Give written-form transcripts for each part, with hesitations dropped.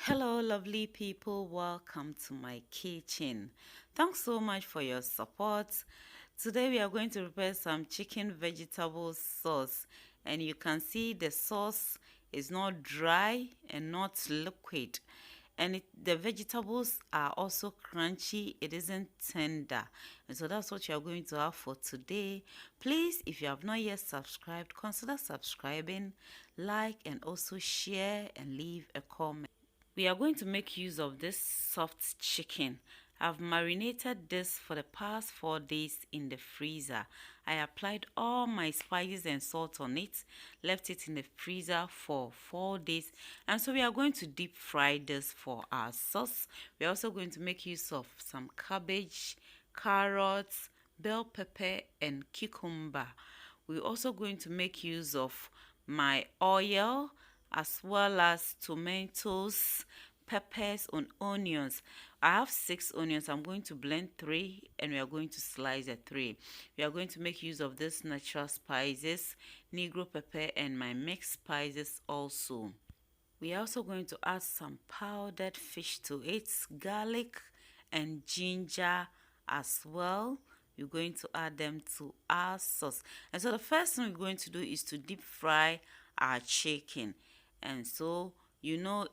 Hello, lovely people. Welcome to my kitchen. Thanks so much for your support. Today, we are going to prepare some chicken vegetable sauce, and you can see the sauce is not dry and not liquid, and the vegetables are also crunchy. It isn't tender, and so that's what you are going to have for today. Please, if you have not yet subscribed, consider subscribing, like, and also share and leave a comment. We are going to make use of this soft chicken. I've marinated this for the past 4 days in the freezer. I applied all my spices and salt on it, left it in the freezer for 4 days, and so we are going to deep fry this for our sauce. We're also going to make use of some cabbage, carrots, bell pepper, and cucumber. We're also going to make use of my oil as well as tomatoes, peppers, and onions. I have 6 onions. I'm going to blend 3 and we are going to slice the 3. We are going to make use of this natural spices, negro pepper, and my mixed spices also. We are also going to add some powdered fish to it, garlic and ginger as well. We're going to add them to our sauce. And so the first thing we're going to do is to deep fry our chicken. And so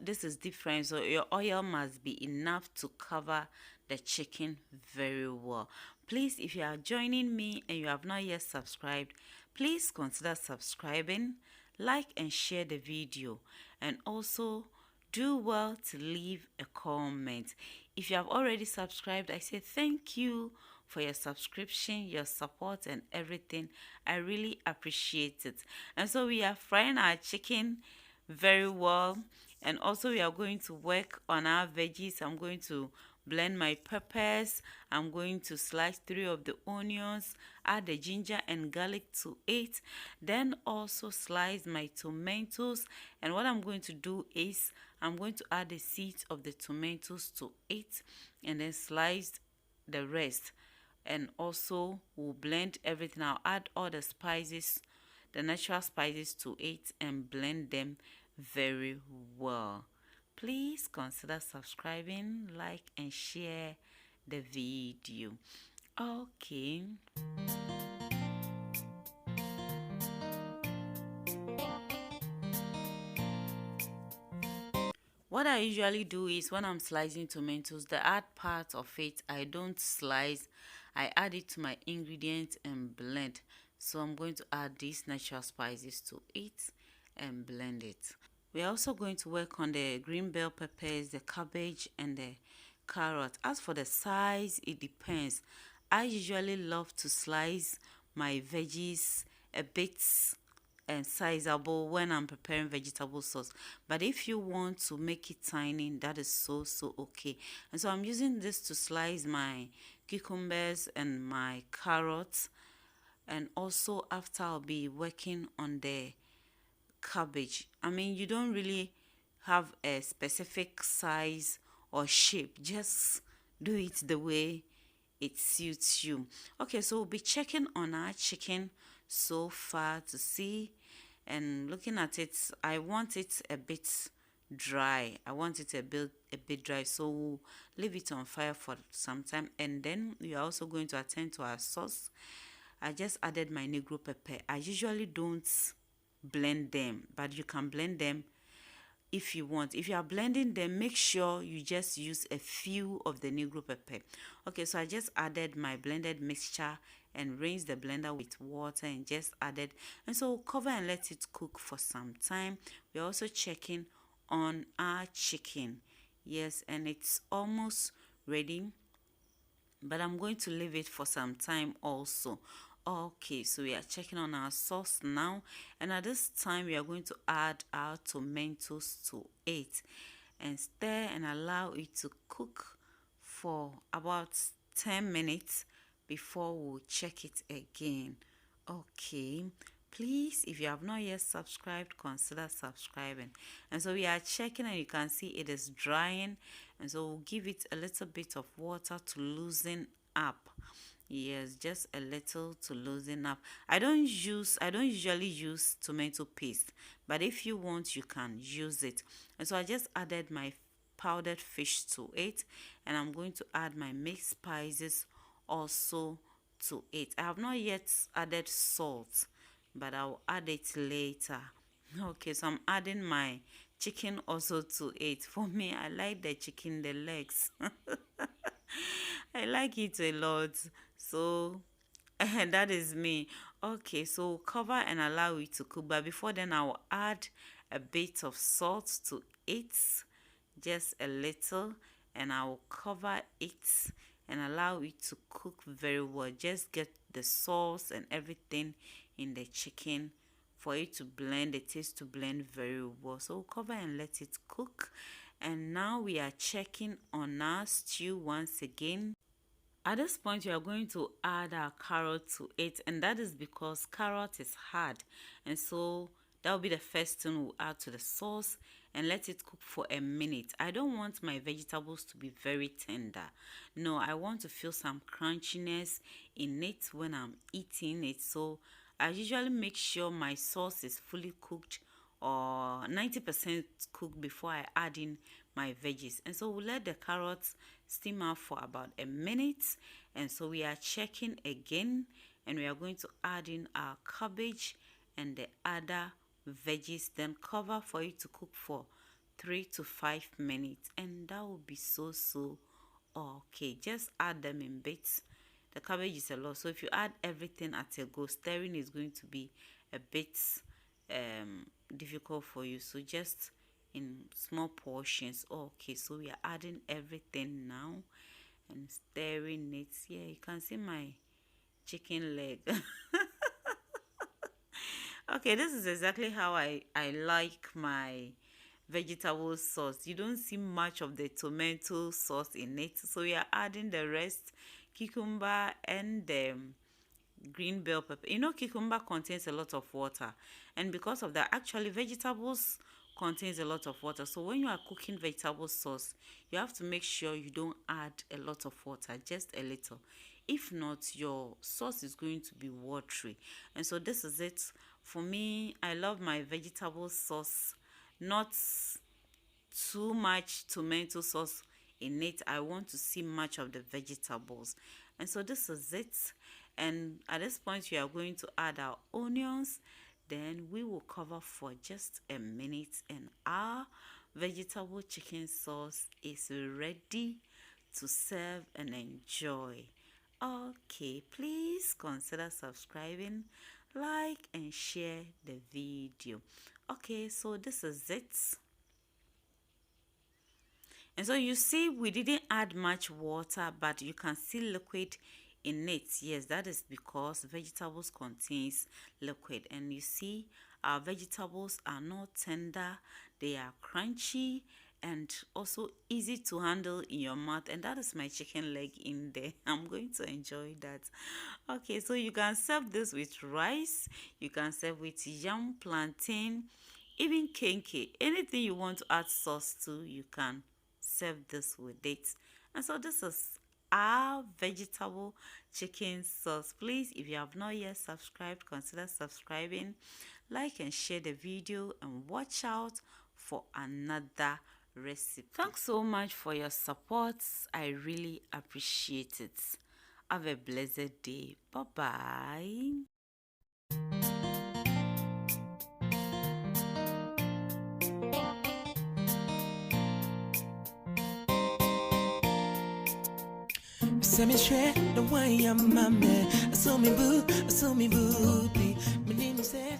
this is different, so your oil must be enough to cover the chicken very well. Please, if you are joining me and you have not yet subscribed, please consider subscribing, like and share the video, and also do well to leave a comment. If you have already subscribed, I say thank you for your subscription, your support, and everything. I really appreciate it. And so we are frying our chicken very well, and also we are going to work on our veggies. I'm going to blend my peppers. I'm going to slice 3 of the onions, add the ginger and garlic to it, then also slice my tomatoes. And what I'm going to do is I'm going to add the seeds of the tomatoes to it and then slice the rest, and also we'll blend everything. I'll add all the spices, the natural spices to it, and blend them very well. Please consider subscribing, like and share the video. Okay. What I usually do is when I'm slicing tomatoes, the hard part of it I don't slice. I add it to my ingredients and blend. So I'm going to add these natural spices to it and blend it. We're also going to work on the green bell peppers, the cabbage, and the carrot. As for the size, it depends. I usually love to slice my veggies a bit and sizable when I'm preparing vegetable sauce, but if you want to make it tiny, that is so okay. And so I'm using this to slice my cucumbers and my carrots, and also after I'll be working on the cabbage. I mean, you don't really have a specific size or shape, just do it the way it suits you. Okay, so we'll be checking on our chicken so far to see, and looking at it, I want it a bit dry. I want it a bit dry, so we'll leave it on fire for some time, and then we are also going to attend to our sauce. I just added my negro pepper. I usually don't blend them, but you can blend them if you want. If you are blending them, make sure you just use a few of the negro pepper. Okay, so I just added my blended mixture and rinse the blender with water and just added, and so cover and let it cook for some time. We're also checking on our chicken. Yes, and it's almost ready, but I'm going to leave it for some time also. Okay, so we are checking on our sauce now, and at this time we are going to add our tomatoes to it and stir and allow it to cook for about 10 minutes before we'll check it again. Okay, please, if you have not yet subscribed, consider subscribing. And so we are checking, and you can see it is drying, and so we'll give it a little bit of water to loosen up. Yes, just a little to loosen up. I don't usually use tomato paste, but if you want, you can use it. And so I just added my powdered fish to it, and I'm going to add my mixed spices also to it. I have not yet added salt, but I'll add it later. Okay, so I'm adding my chicken also to it. For me, I like the chicken, the legs. I like it a lot. So and that is me. Okay, so cover and allow it to cook. But before then, I will add a bit of salt to it, just a little, and I will cover it and allow it to cook very well. Just get the sauce and everything in the chicken for it to blend, the taste to blend very well. So we'll cover and let it cook. And now we are checking on our stew once again. At this point, we are going to add our carrot to it, and that is because carrot is hard, and so that will be the first thing we'll add to the sauce and let it cook for a minute. I don't want my vegetables to be very tender. No, I want to feel some crunchiness in it when I'm eating it. So I usually make sure my sauce is fully cooked or 90% cooked before I add in my veggies. And so we'll let the carrots steam out for about a minute. And so we are checking again, and we are going to add in our cabbage and the other veggies, then cover for it to cook for 3 to 5 minutes, and that will be so okay. Just add them in bits. The cabbage is a lot, so if you add everything at a go, stirring is going to be a bit difficult for you, so just in small portions. Okay, so we are adding everything now and stirring it. Yeah, you can see my chicken leg. Okay, this is exactly how I like my vegetable sauce. You don't see much of the tomato sauce in it, so we are adding the rest, cucumber and the green bell pepper. You know, cucumber contains a lot of water, and because of that, actually vegetables contains a lot of water. So when you are cooking vegetable sauce, you have to make sure you don't add a lot of water, just a little. If not, your sauce is going to be watery. And so this is it. For me, I love my vegetable sauce, not too much tomato sauce in it. I want to see much of the vegetables. And so this is it. And at this point, we are going to add our onions. Then we will cover for just a minute, and our vegetable chicken sauce is ready to serve and enjoy. Okay, please consider subscribing, like and share the video. Okay, so this is it. And so you see, we didn't add much water, but you can see liquid in it. Yes, that is because vegetables contains liquid, and you see our vegetables are not tender, they are crunchy and also easy to handle in your mouth. And that is my chicken leg in there. I'm going to enjoy that. Okay, so you can serve this with rice, you can serve with yam, plantain, even kenke. Anything you want to add sauce to, you can serve this with it. And so this is our vegetable chicken sauce. Please, if you have not yet subscribed, consider subscribing, like and share the video, and watch out for another recipe. Thanks so much for your support. I really appreciate it. Have a blessed day. Bye bye. Say me share the way I'm my man. I saw me boo, my name say.